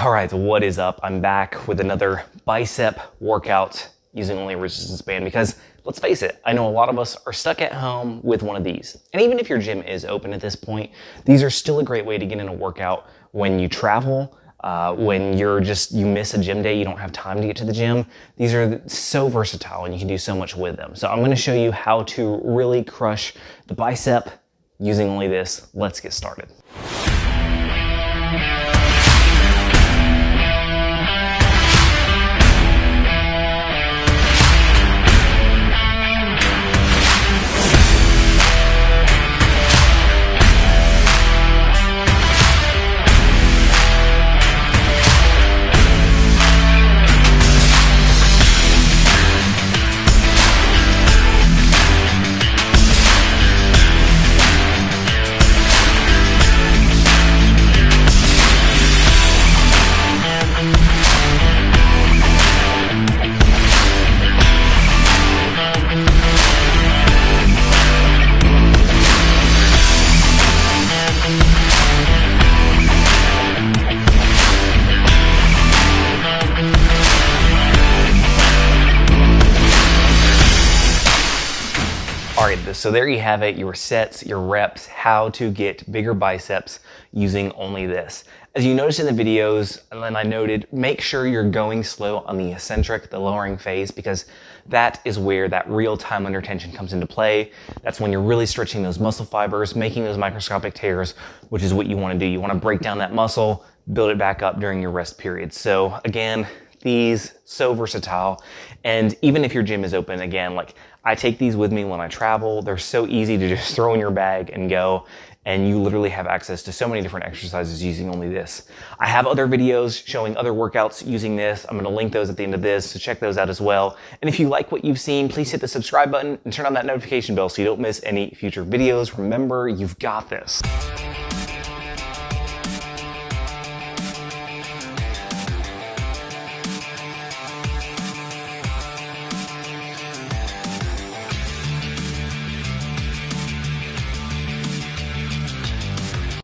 All right, what is up? I'm back with another bicep workout using only a resistance band because let's face it, I know a lot of us are stuck at home with one of these. And even if your gym is open at this point, these are still a great way to get in a workout when you travel, when you miss a gym day, you don't have time to get to the gym. These are so versatile and you can do so much with them. So I'm going to show you how to really crush the bicep using only this. Let's get started. All right, so there you have it, your sets, your reps, how to get bigger biceps using only this. As you noticed in the videos, and then I noted, make sure you're going slow on the eccentric, the lowering phase, because that is where that real time under tension comes into play. That's when you're really stretching those muscle fibers, making those microscopic tears, which is what you want to do. You want to break down that muscle, build it back up during your rest period. So again, these so versatile. And even if your gym is open, again, like I take these with me when I travel. They're so easy to just throw in your bag and go. And you literally have access to so many different exercises using only this. I have other videos showing other workouts using this. I'm going to link those at the end of this, so check those out as well. And if you like what you've seen, please hit the subscribe button and turn on that notification bell so you don't miss any future videos. Remember, you've got this.